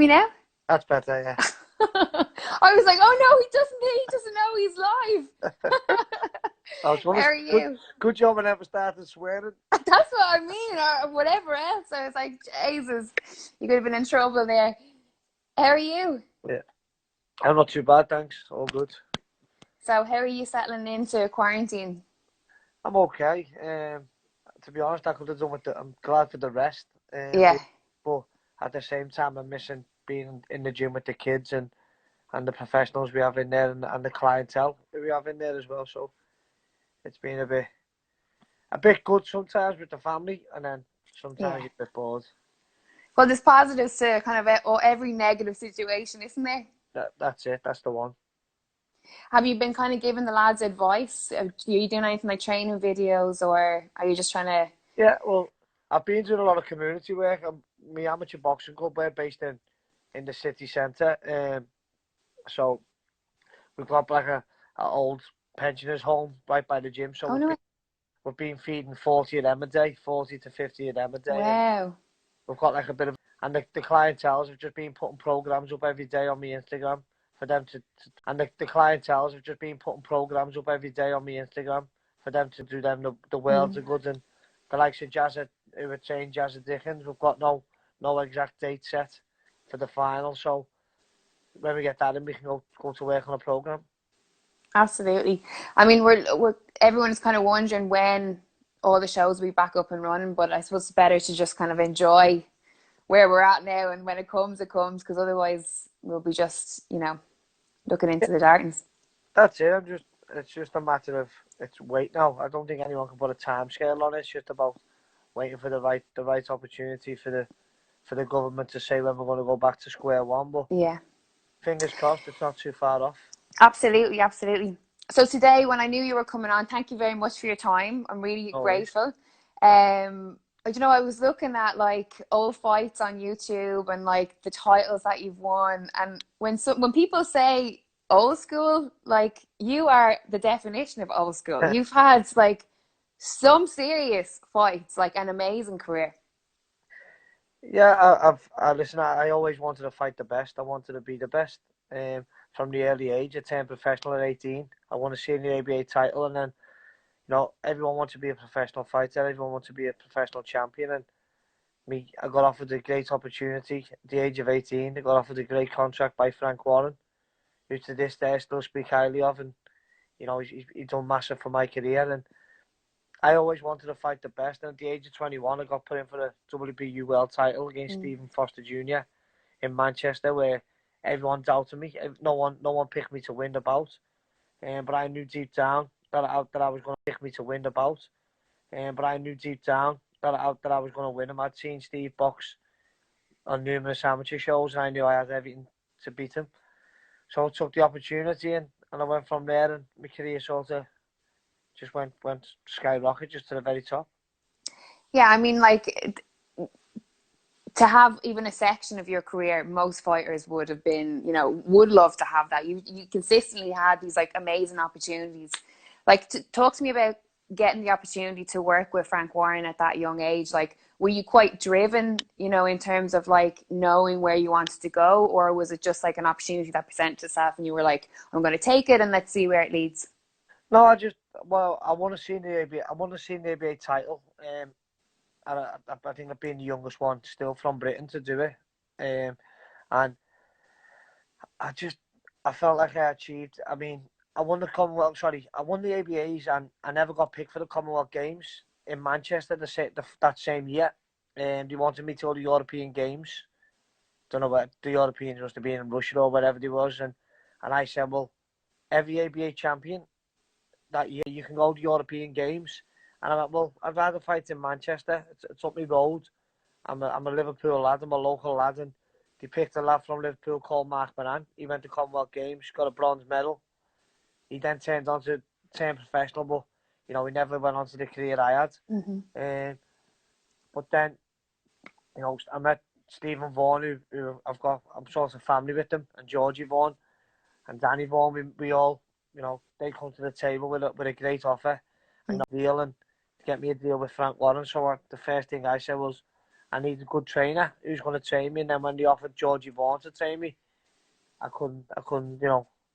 Me now? That's better, yeah. I was like, oh no, he doesn't know he's live. I was How wondering, are you? good job I never started swearing. That's what I mean, or whatever else. I was like, Jesus, you could have been in trouble there. How are you? Yeah. I'm not too bad, thanks. All good. So, how are you settling into quarantine? I'm okay. To be honest, I could have done with I'm glad for the rest. Yeah, But at the same time, I'm missing being in the gym with the kids and the professionals we have in there and the clientele that we have in there as well. So it's been a bit good sometimes with the family, and then sometimes yeah. you're a bit bored. Well, there's positives to kind of every negative situation, isn't there? That's it. That's the one. Have you been kind of giving the lads advice? Are you doing anything like training videos, or are you just trying to? Yeah, well, I've been doing a lot of community work. My amateur boxing club, we're based in the city centre. So we've got like a old pensioners home right by the gym. So Oh no! we've been feeding 40 of them a day, 40 to 50 of them a day, and Wow. we've got like a bit of, and the clientels have just been putting programs up every day on my Instagram for them and the clientels have just been putting programs up every day on my Instagram for them to do them the world's of good. And the likes of Jazza, who were trained Jazza Dickens, we've got no exact date set for the final. So when we get that in, we can go to work on a program. Absolutely. I mean, we're everyone's kind of wondering when all the shows will be back up and running, but I suppose it's better to just kind of enjoy where we're at now, and when it comes, because otherwise we'll be just, looking into the darkness. That's it. It's just a matter of it's wait now. I don't think anyone can put a time scale on it. It's just about waiting for the right opportunity for the government to say when we're going to go back to square one. But Yeah. fingers crossed, it's not too far off. Absolutely, absolutely. So today, when I knew you were coming on, thank you very much for your time. I'm really No worries. grateful. I was looking at like old fights on YouTube and like the titles that you've won, and when people say old school, like you are the definition of old school. You've had like some serious fights, like an amazing career. Yeah, listen. I always wanted to fight the best. I wanted to be the best. From the early age, I turned professional at 18. I won a senior ABA title, and then everyone wants to be a professional fighter. Everyone wants to be a professional champion, and I got offered a great opportunity at the age of 18. I got offered a great contract by Frank Warren, who to this day I still speak highly of, and he's done massive for my career. And I always wanted to fight the best. And at the age of 21, I got put in for the WBU World Title against Stephen Foster Jr. in Manchester, where everyone doubted me. No one picked me to win the bout. But I knew deep down that I was going to pick me to win the bout. But I knew deep down that I was going to win him. I'd seen Steve box on numerous amateur shows, and I knew I had everything to beat him. So I took the opportunity, and I went from there, and my career sort of just went skyrocket just to the very top. Yeah, I mean, like to have even a section of your career, most fighters would have been, would love to have that. You consistently had these like amazing opportunities. Like, talk to me about getting the opportunity to work with Frank Warren at that young age. Like, were you quite driven, in terms of like knowing where you wanted to go, or was it just like an opportunity that presented itself and you were like, I'm going to take it and let's see where it leads? No, I want to see the ABA. I want to see the ABA title. And I think I've been the youngest one still from Britain to do it. And I felt like I achieved. I mean, I won the Commonwealth. Sorry, I won the ABAs, and I never got picked for the Commonwealth Games in Manchester that same year. They wanted me to go to the European Games. Don't know what the Europeans must have been in Russia or wherever they was, and I said, well, every ABA champion that year you can go to European Games, and I went, well, I'd rather fight in Manchester. It's up my road. I'm a Liverpool lad. I'm a local lad, and they picked a lad from Liverpool called Mark Moran. He went to Commonwealth Games, got a bronze medal. He then turned professional, but he never went on to the career I had. But then, I met Stephen Vaughan, who I'm sort of family with them, and Georgie Vaughan and Danny Vaughan. We all, they come to the table with a great offer and a deal, and get me a deal with Frank Warren. So the first thing I said was, I needed a good trainer who's going to train me. And then when they offered Georgie Vaughan to train me, I couldn't,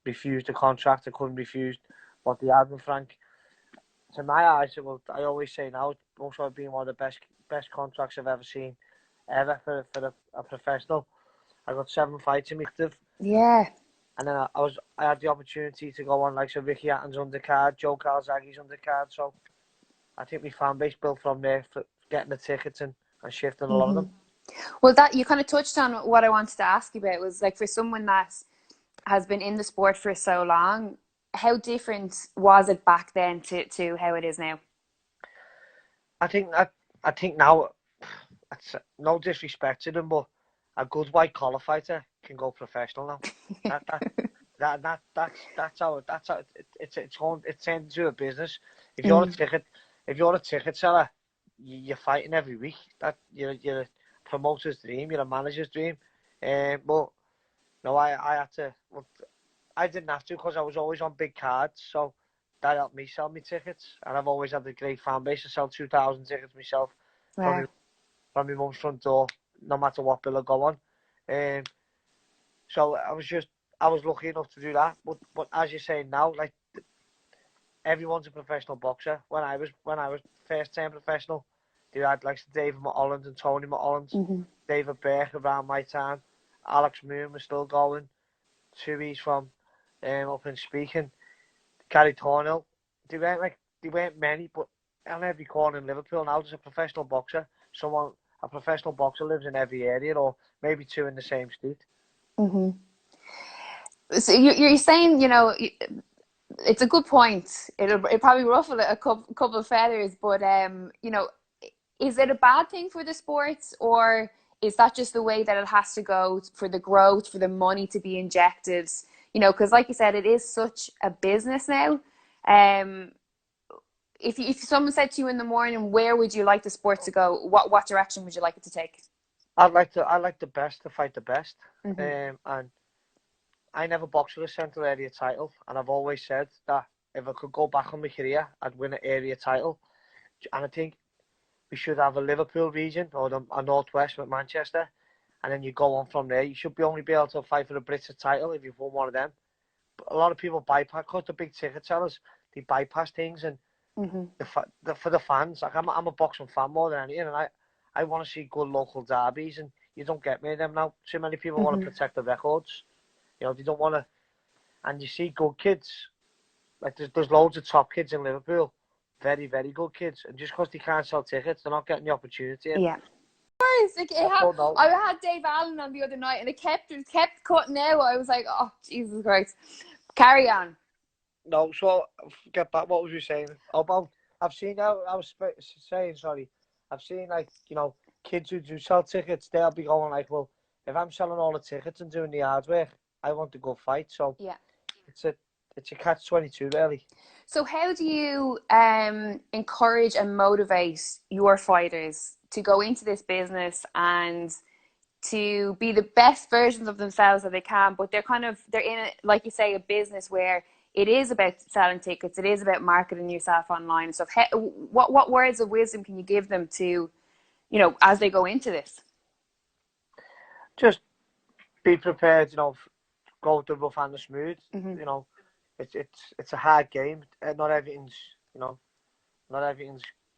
refuse the contract. I couldn't refuse what they had with Frank. To my eyes, well, I always say now, it's most probably been one of the best contracts I've ever seen, ever for a professional. I got 7 fights in my active. Yeah. And then I had the opportunity to go on like so Ricky Hatton's undercard, Joe Calzaghe's undercard. So I think my fan base built from there for getting the tickets and shifting a lot of them. Well, that you kind of touched on what I wanted to ask you about was like for someone that has been in the sport for so long, how different was it back then to how it is now? I think now, it's no disrespect to them, but a good white collar fighter can go professional now. That's how it's turned into a business. If you're a ticket seller, you're fighting every week. That you're a promoter's dream, you're a manager's dream. But no, I had to. Well, I didn't have to because I was always on big cards, so that helped me sell my tickets. And I've always had a great fan base. I sell 2,000 tickets myself Wow. from my mum's front door, no matter what bill I go on. So I was lucky enough to do that. But as you're saying now, like everyone's a professional boxer. When I was first time professional, they had like David Mulholland and Tony Mulholland, David Burke around my time, Alex Moon was still going, Tui's from up in Speaking, Gary Thornhill. They weren't many, but on every corner in Liverpool now there's a professional boxer. A professional boxer lives in every area, or maybe 2 in the same street. So you're saying, it's a good point. It'll probably ruffle a couple of feathers, but is it a bad thing for the sports, or is that just the way that it has to go for the growth, for the money to be injected? Because like you said, it is such a business now. If someone said to you in the morning, where would you like the sport to go? What direction would you like it to take? I like the best to fight the best, and I never boxed for a central area title, and I've always said that if I could go back on my career, I'd win an area title. And I think we should have a Liverpool region or a Northwest with Manchester, and then you go on from there. You should only be able to fight for a British title if you've won one of them. But a lot of people bypass, because the big ticket sellers, they bypass things, and for the fans, like I'm a boxing fan more than anything, and I want to see good local derbies, and you don't get many of them now. Too many people want to protect the records. They don't want to, and you see good kids, like there's loads of top kids in Liverpool, very, very good kids, and just because they can't sell tickets, they're not getting the opportunity. Yeah. I had Dave Allen on the other night, and it kept cutting out. I was like, oh, Jesus Christ. Carry on. No, so get back. What was you saying about? I've seen now. I was saying, sorry. I've seen kids who do sell tickets. They'll be going like, well, if I'm selling all the tickets and doing the hard work, I want to go fight. So yeah, it's a catch-22 really. So how do you encourage and motivate your fighters to go into this business and to be the best versions of themselves that they can, but they're in it, like you say, a business where it is about selling tickets, it is about marketing yourself online. So what words of wisdom can you give them to, as they go into this? Just be prepared, go with the rough and the smooth. It's a hard game. Not everything's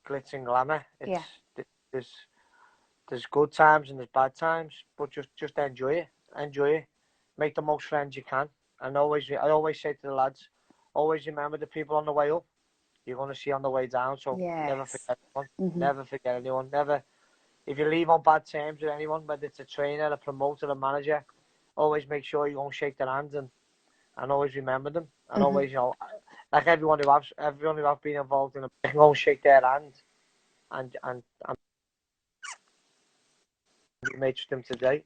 glitz and glamour. There's good times and there's bad times, but just enjoy it. Enjoy it. Make the most friends you can. And I always say to the lads, always remember the people on the way up, you're going to see on the way down. So never forget anyone. Never forget anyone. Never. If you leave on bad terms with anyone, whether it's a trainer, a promoter, a manager, always make sure you go and shake their hand and always remember them. And always, like everyone who I've been involved in, I can go and shake their hand and made them today.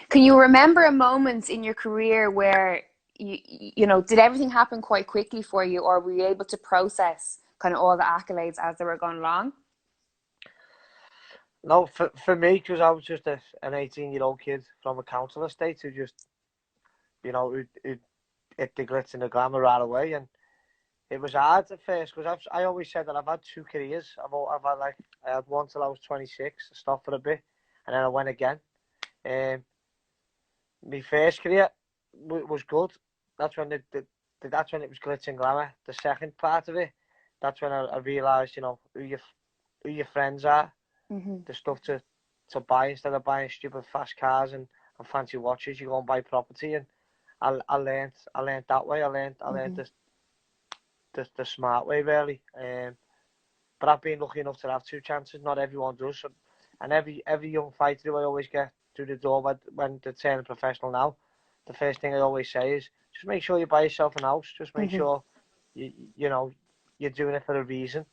Can you remember a moment in your career where did everything happen quite quickly for you, or were you able to process kind of all the accolades as they were going along? No, for me, because I was just an 18-year-old kid from a council estate who just, who hit the glitz and the glamour right away, and it was hard at first because I always said that I've had 2 careers. I had one till I was 26. I stopped for a bit, and then I went again. My first career was good. That's when that's when it was glitz and glamour. The second part of it, that's when I realised, you know, who your friends are, the stuff to buy instead of buying stupid fast cars and fancy watches. You go and buy property, and I learned that way. I learned the smart way, really. But I've been lucky enough to have two chances. Not everyone does. So, and every young fighter who I always get through the door when they're turning professional now, the first thing I always say is just make sure you buy yourself an house. Just make sure you know you're doing it for a reason.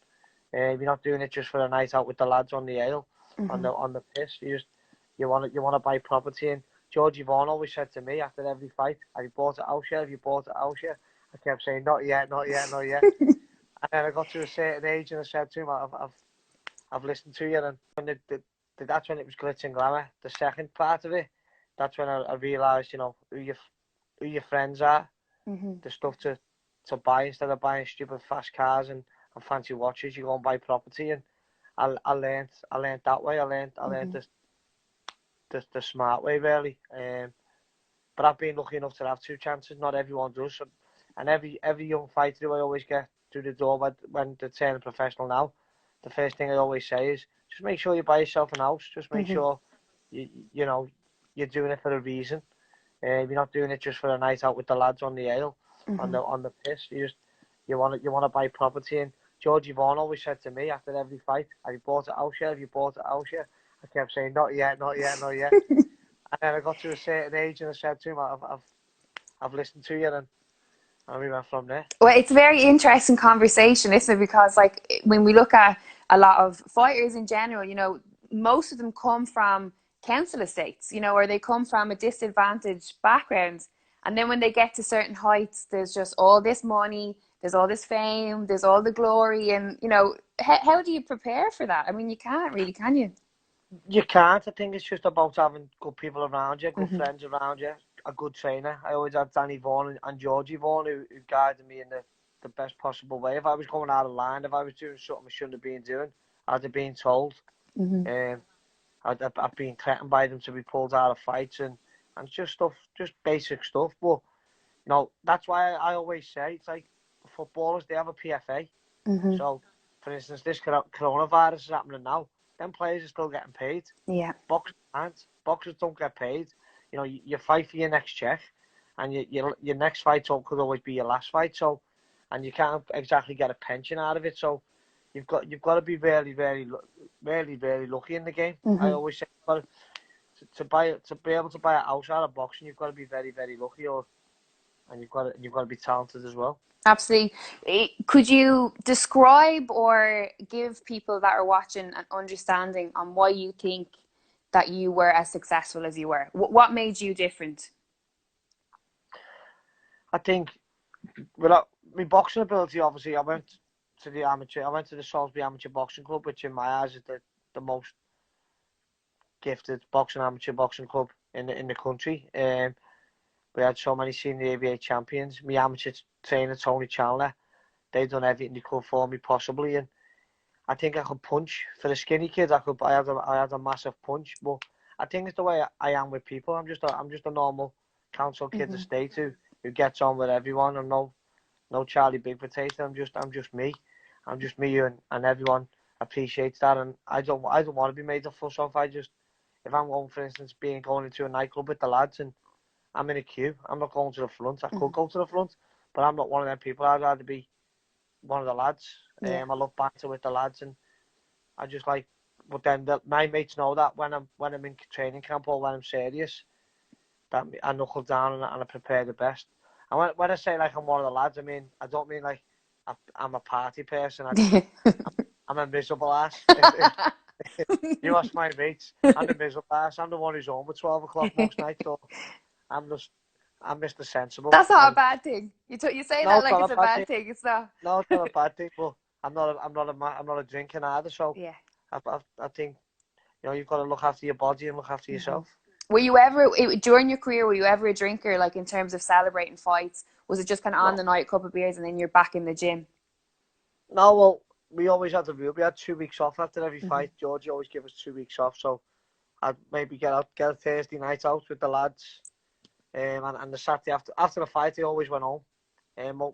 You're not doing it just for a night out with the lads on the ale, on the piss. You want to buy property. And Georgie Vaughan always said to me after every fight, "Have you bought a house yet? Have you bought a house yet?" I kept saying, "Not yet, not yet, not yet." And then I got to a certain age, and I said to him, "I've listened to you." And when that's when it was glitz and glamour. The second part of it, that's when I realised, you know, who your friends are, the stuff to buy instead of buying stupid fast cars and fancy watches. You go and buy property, and I learned that way. I learned the smart way, really. But I've been lucky enough to have two chances. Not everyone does. So, and every young fighter who I always get through the door when they're turning professional now, the first thing I always say is just make sure you buy yourself an house. Just make sure you know you're doing it for a reason. You're not doing it just for a night out with the lads on the ale, on the piss. You want to buy property. And Georgie Vaughan always said to me after every fight, "Have you bought a house yet? Have you bought a house yet?" I kept saying, "Not yet, not yet, not yet." And then I got to a certain age, and I said to him, "I've listened to you," and we went from there. Well, it's a very interesting conversation, isn't it? Because like when we look at a lot of fighters in general, you know, most of them come from council estates, you know, or they come from a disadvantaged background. And then when they get to certain heights, there's just all this money, there's all this fame, there's all the glory. And, you know, how do you prepare for that? I mean, you can't really, can you? You can't. I think it's just about having good people around you, good friends around you, a good trainer. I always had Danny Vaughan and Georgie Vaughan who guided me in the best possible way. If I was going out of line, if I was doing something I shouldn't have been doing, I'd have been told. I've been threatened by them to be pulled out of fights and just stuff, just basic stuff. But no, that's why I always say it's like footballers, they have a PFA. So, for instance, this coronavirus is happening now. Them players are still getting paid. Yeah. Boxers aren't. Boxers don't get paid. You know, you fight for your next check, and your next fight could always be your last fight. So, and you can't exactly get a pension out of it. So, you've got to be very, very, very, very lucky in the game. I always say, to be able to buy a house out of boxing, you've got to be very, very lucky, and you've got to be talented as well. Absolutely. Could you describe or give people that are watching an understanding on why you think that you were as successful as you were? What made you different? I think, without my boxing ability, obviously, I went to the Salisbury Amateur Boxing Club, which in my eyes is the most gifted amateur boxing club in the country. We had so many senior ABA champions. My amateur trainer, Tony Chandler, they done everything they could for me possibly, and I think I could punch. For a skinny kid, I had a massive punch, but I think it's the way I am with people. I'm just a normal council kid estate who gets on with everyone. I'm no Charlie Big Potato. I'm just me. I'm just me, and everyone appreciates that. And I don't want to be made a fuss of. If I'm going, for instance, going into a nightclub with the lads and I'm in a queue, I'm not going to the front. I could go to the front, but I'm not one of them people. I'd rather be one of the lads. I love banter with the lads, and I just like. But then my mates know that when I'm in training camp or when I'm serious, that I knuckle down and I prepare the best. And when I say like I'm one of the lads, I don't mean like I'm a party person. I'm a miserable ass. You ask my mates, I'm a miserable ass. I'm the one who's home at 12 o'clock most nights. So I'm Mr. Sensible. That's not a bad thing. You say No, that like it's a bad thing. It's not. No, it's not a bad thing. But I'm not a drinking either. So Yeah. I think you've got to look after your body and look after yourself. Were you ever during your career? Were you ever a drinker? Like in terms of celebrating fights, was it just kind of on the night, a couple of beers, and then you're back in the gym? No, well, we always had the rule. We had 2 weeks off after every fight. Georgie always gave us 2 weeks off. So I'd maybe get a Thursday night out with the lads, and the Saturday after the fight, I always went home.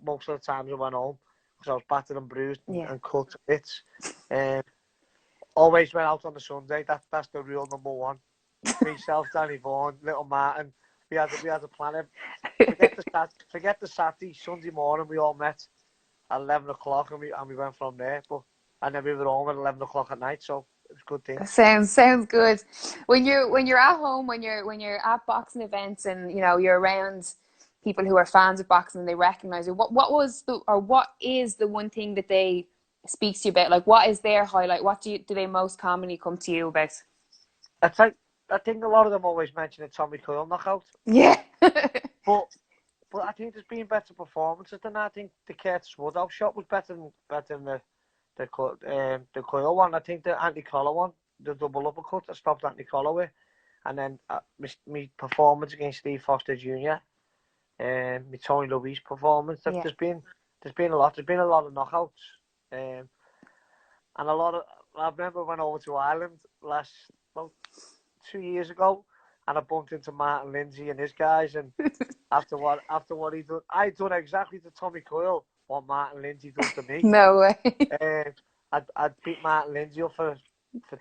Most of the times I went home because I was battered and bruised and cut to bits. Always went out on the Sunday. That's the rule number one. Myself, Danny Vaughan, little Martin. We had a plan. Forget the Saturday, Sunday morning. We all met at 11 o'clock, and we went from there. And then we were home at 11 o'clock at night. So it was a good thing. Sounds good. When you're at home, when you're at boxing events, and you're around people who are fans of boxing and they recognize you, what is the one thing that they speak to you about? Like, what is their highlight? What do they most commonly come to you about? I think a lot of them always mention the Tommy Coyle knockout. Yeah. but I think there's been better performances than that. I think the Curtis Woodhouse shot was better than the Coyle one. I think the Anthony Collar one, the double uppercut that stopped Anthony Collar with, and then my performance against Steve Foster Jr. My Tony Louise performance. Yeah. There's been a lot. There's been a lot of knockouts, and a lot of. I remember I went over to Ireland about 2 years ago, and I bumped into Martin Lindsay and his guys, and after what he done, I done exactly to Tommy Coyle what Martin Lindsay done to me. No way. I'd beat Martin Lindsay up for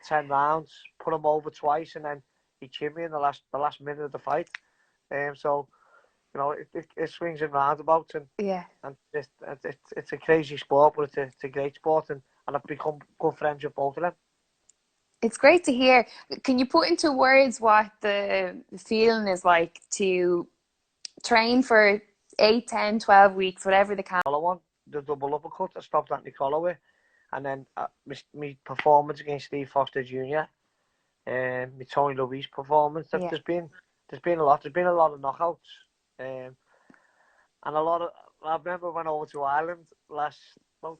10 rounds, put him over twice, and then he chipped me in the last minute of the fight. So it swings and roundabouts, and it's a crazy sport, but it's a great sport, and I've become good friends with both of them. It's great to hear. Can you put into words what the feeling is like to train for 8, 10, 12 weeks, whatever the one, the double uppercut that stopped Anthony Collar with, and then my performance against Steve Foster Jr. My Tony Louise performance. There's been a lot. There's been a lot of knockouts, and a lot of. I remember I went over to Ireland about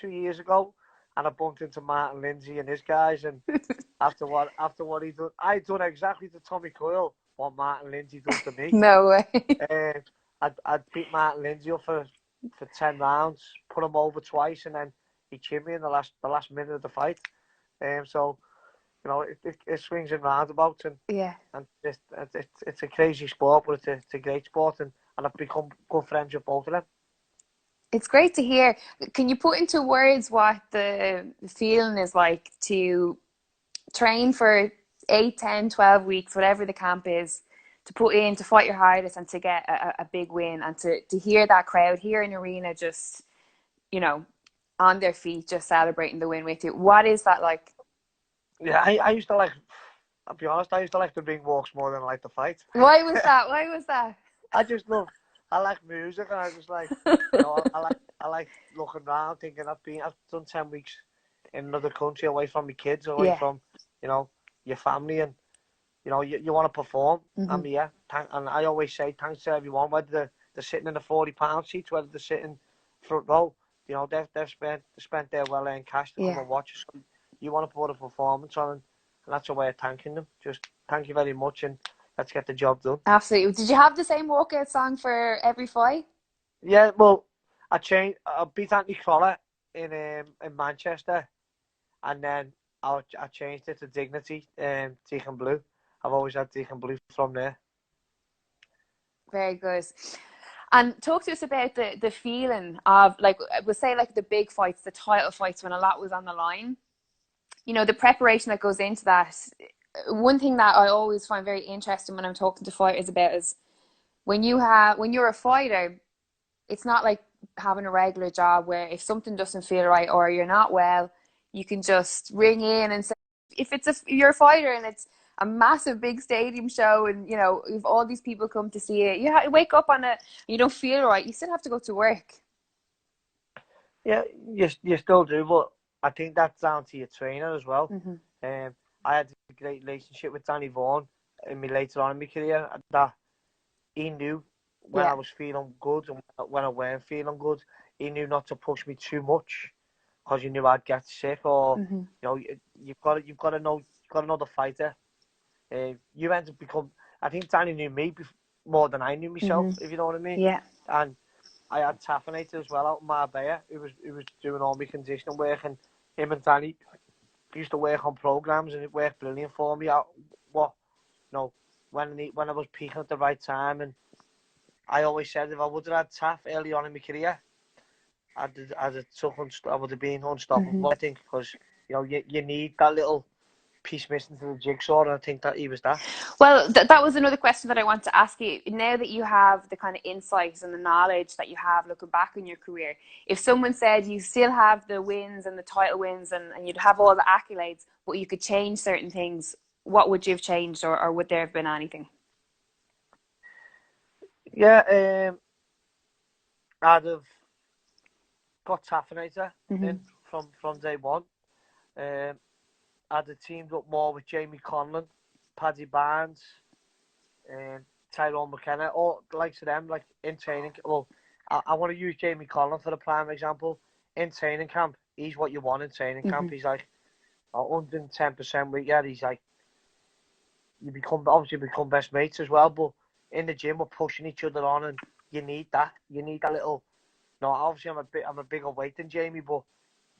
2 years ago, and I bumped into Martin Lindsay and his guys, and after what he done, I done exactly to Tommy Coyle what Martin Lindsay done to me. No way. I'd beat Martin Lindsay up for 10 rounds, put him over twice, and then he chipped me in the last minute of the fight. So it swings and roundabouts, and it's a crazy sport, but it's a great sport, and I've become good friends with both of them. It's great to hear. Can you put into words what the feeling is like to train for 8, 10, 12 weeks, whatever the camp is, to put in, to fight your hardest, and to get a big win, and to hear that crowd here in arena just, on their feet, just celebrating the win with you? What is that like? Yeah, I used to like, I'll be honest, I used to like the ring walks more than I like the fight. Why was that? I like music, and I just like, I like looking around, thinking I've done 10 weeks in another country, away from my kids, away from, your family, and, you want to perform. Mm-hmm. And I always say thanks to everyone, whether they're sitting in the 40-pound seats, whether they're sitting front row, they've spent their well-earned cash to come and watch us. So you want to put a performance on, and that's a way of thanking them. Just thank you very much, and let's get the job done. Absolutely. Did you have the same walkout song for every fight? Yeah, well, I beat Anthony Collar in Manchester, and then I changed it to Dignity, Deacon Blue. I've always had Deacon Blue from there. Very good. And talk to us about the feeling of, like, we'll say, like, the big fights, the title fights, when a lot was on the line. The preparation that goes into that. One thing that I always find very interesting when I'm talking to fighters about is when you're a fighter, it's not like having a regular job where if something doesn't feel right or you're not well, you can just ring in and say, if you're a fighter and it's a massive big stadium show, and if all these people come to see it, you wake up on it, you don't feel right, you still have to go to work. Yeah, you still do, but I think that's down to your trainer as well. Mm-hmm. I had a great relationship with Danny Vaughan later on in my career, that he knew when I was feeling good and when I weren't feeling good. He knew not to push me too much, because you knew I'd get sick, or you've got to know the fighter. You end up become. I think Danny knew me more than I knew myself, if you know what I mean. Yeah. And I had Taffinator as well out in Marbella, who was doing all my conditioning work, and him and Danny used to work on programs, and it worked brilliant for me. When I was peaking at the right time, and I always said if I would have had Taff early on in my career, I would have been unstoppable. I think because you need that little piece missing to the jigsaw, and I think that he was that. Well, that was another question that I want to ask you. Now that you have the kind of insights and the knowledge that you have looking back on your career, if someone said you still have the wins and the title wins and you'd have all the accolades, but you could change certain things, what would you have changed, or would there have been anything? Yeah, I'd have got Taffinator in from day one. I'd have teamed up more with Jamie Conlon, Paddy Barnes, Tyrone McKenna, all the likes of them, like in training. Well, I want to use Jamie Conlon for the prime example. In training camp, he's what you want in training camp. He's like 110% with you. He's like, you become best mates as well, but in the gym we're pushing each other on, and you need that. You need that little. No, obviously I'm a bigger weight than Jamie, but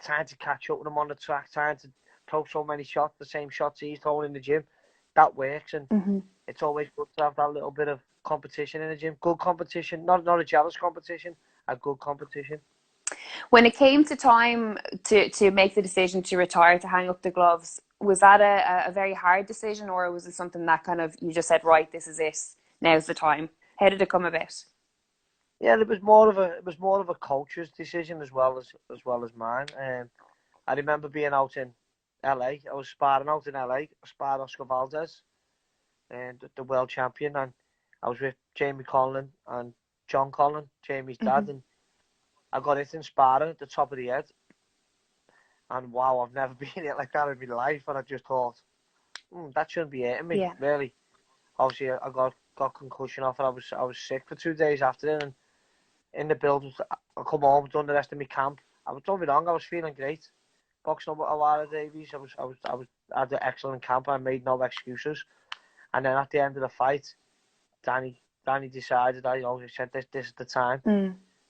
trying to catch up with him on the track, trying to throw so many shots, the same shots he's throwing in the gym, that works, and it's always good to have that little bit of competition in the gym. Good competition, not a jealous competition, a good competition. When it came to time to make the decision to retire, to hang up the gloves, was that a very hard decision, or was it something that kind of you just said, right, this is it, now's the time? How did it come about? Yeah, it was more of a coach's decision as well as mine. I remember being out in LA. I was sparring out in LA. I sparred Oscar Valdez, and the world champion, and I was with Jamie Conlon and John Conlon, Jamie's dad, and I got hit in sparring at the top of the head. And wow, I've never been hit like that in my life, and I just thought, that shouldn't be hitting me, really. Obviously, I got concussion off, and I was sick for 2 days after it, and in the build, I come home, done the rest of my camp. Don't be wrong, I was feeling great. Boxing up with Alara Davies, I had an excellent camp. I made no excuses. And then at the end of the fight, Danny decided, he said, this is the time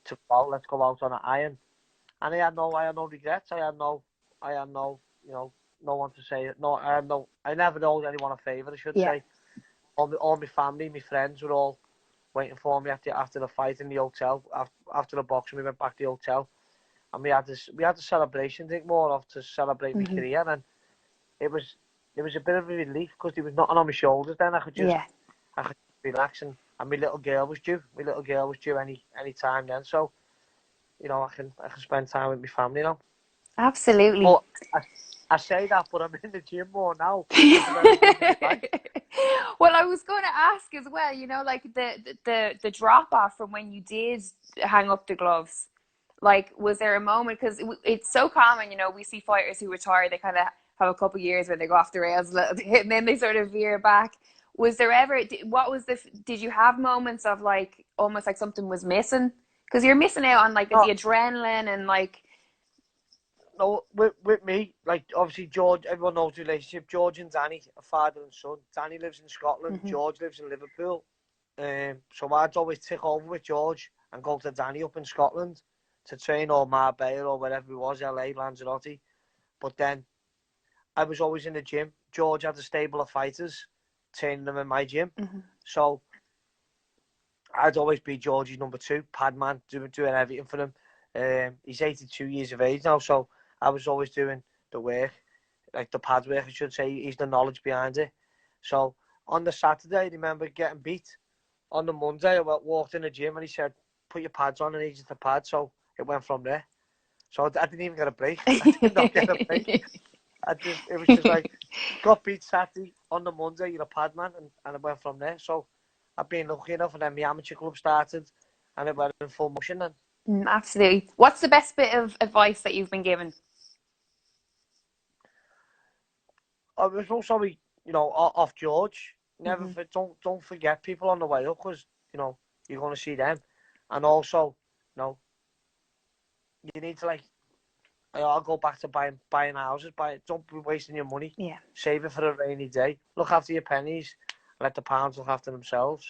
to go out. Let's go out on an iron. And I had no regrets. I had no, no one to say it. No, I never owed anyone a favour, I should say. All my family, my friends were all waiting for me after the fight in the hotel. After the boxing, we went back to the hotel, and we had a celebration drink more off to celebrate my career, and it was a bit of a relief because there was nothing on my shoulders. Then I could just relax, and my little girl was due. My little girl was due any time then, so I can spend time with my family now. Absolutely. But I say that, but I'm in the gym more now. Well, I was going to ask as well, like the drop off from when you did hang up the gloves, like, was there a moment, because it's so common, we see fighters who retire, they kind of have a couple of years where they go off the rails a little bit and then they sort of veer back. Was there ever, did you have moments of like, almost like something was missing? Because you're missing out on like the adrenaline and like. No, with me, like, obviously George, everyone knows the relationship. George and Danny are father and son. Danny lives in Scotland, George lives in Liverpool. So I'd always tick over with George and go to Danny up in Scotland to train, or Marbella or wherever it was, LA, Lanzarote. But then I was always in the gym. George had a stable of fighters, training them in my gym. So I'd always be George's number two, Padman, doing everything for him. He's 82 years of age now, so I was always doing the work, like the pad work, I should say. He's the knowledge behind it. So on the Saturday, I remember getting beat. On the Monday, I walked in the gym and he said, put your pads on, and he needed the pad. So it went from there. So I didn't even get a break. I did not get a break. It was just like, got beat Saturday, on the Monday, you're a pad man, and it went from there. So I've been lucky enough, and then my amateur club started, and it went in full motion then. Absolutely. What's the best bit of advice that you've been given? I was also, off George. Never don't forget people on the way up, because you're going to see them, and also you need to, like, I'll go back to buying houses. Don't be wasting your money. Yeah. Save it for a rainy day. Look after your pennies. Let the pounds look after themselves.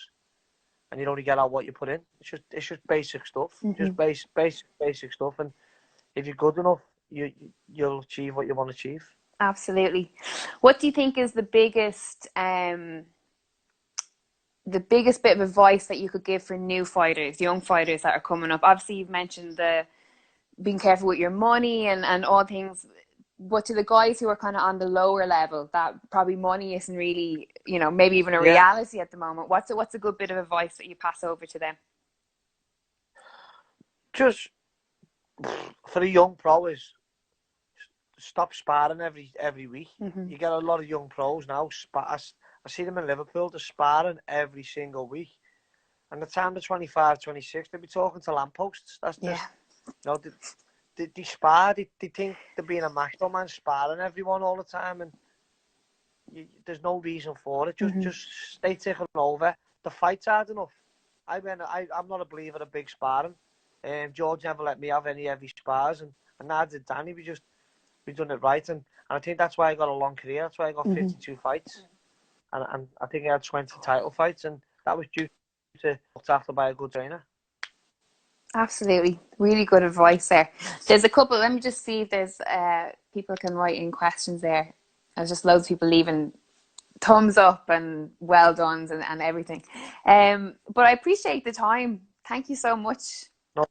And you only get out what you put in. It's just basic stuff. Just basic stuff. And if you're good enough, you'll achieve what you want to achieve. Absolutely. What do you think is the biggest bit of advice that you could give for new fighters, young fighters that are coming up? Obviously, you've mentioned the being careful with your money and all things. But to the guys who are kind of on the lower level, that probably money isn't really, maybe even a Yeah, reality at the moment. What's a good bit of advice that you pass over to them? just for a young pro is stop sparring every week. Mm-hmm. You get a lot of young pros now. I see them in Liverpool. They're sparring every single week. And the time they're 25, 26, they'll be talking to lampposts. That's Yeah. just, they spar. They think they're being a macho man sparring everyone all the time. And there's no reason for it. Mm-hmm. Just stay ticking over. The fight's hard enough. I'm not a believer of big sparring. George never let me have any heavy spars. And neither did Danny. We done it right, and I think that's why I got a long career. That's why I got Mm-hmm. 52 fights, and I think I had 20 title fights, and that was due to looked after by a good trainer. Absolutely. Really good advice there. There's a couple, let me just see if there's people can write in questions there. There's just loads of people leaving thumbs up and well done and everything. But I appreciate the time. Thank you so much. No,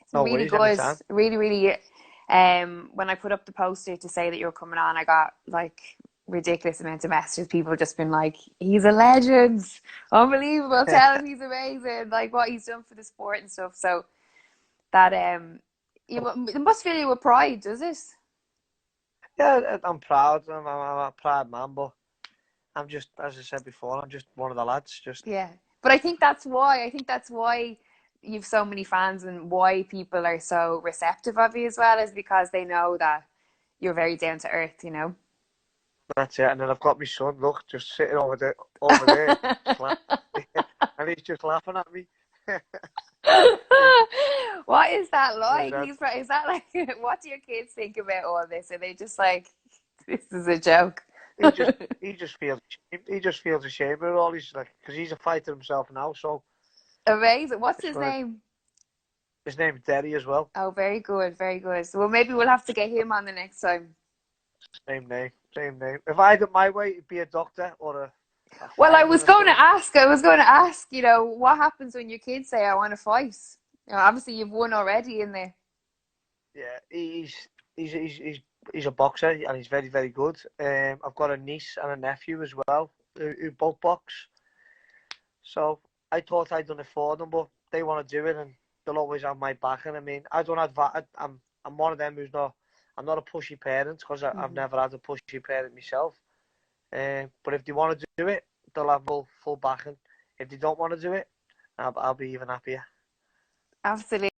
It's no really worries, good. anytime. Really, really. When I put up the poster to say that you were coming on, I got like ridiculous amounts of messages. People just been like, "He's a legend, unbelievable! Tell him he's amazing, like what he's done for the sport and stuff." So that it must fill you with pride, does it? Yeah, I'm proud. I'm a proud man, but I'm just, as I said before, I'm just one of the lads. Just Yeah, but I think that's why. I think that's why you've so many fans and why people are so receptive of you as well, is because they know that you're very down to earth. that's it. And then I've got my son, look, just sitting over there, and he's just laughing at me. What is that like? He, Is that like? What do your kids think about all this? Are they just like, this is a joke? he just he just feels he just feels ashamed of it all. He's like, because he's a fighter himself now, so Amazing. What's it's his gonna. name? His name's Derry as well. Oh, very good, very good. So, well, maybe we'll have to get him on the next time. Same name, same name. If I had it my way, it'd be a doctor or a Well, fireman or something. I was going to ask, what happens when your kids say, I want to fight? Obviously you've won already in there. Yeah, he's he's he's he's a boxer and he's very very good. I've got a niece and a nephew as well who both box. So I thought I'd done it for them, but they want to do it and they'll always have my back. And I mean, I don't advise. I'm one of them who's not. I'm not a pushy parent because I've Mm-hmm. never had a pushy parent myself. But if they want to do it, they'll have full backing. If they don't want to do it, I'll be even happier. Absolutely.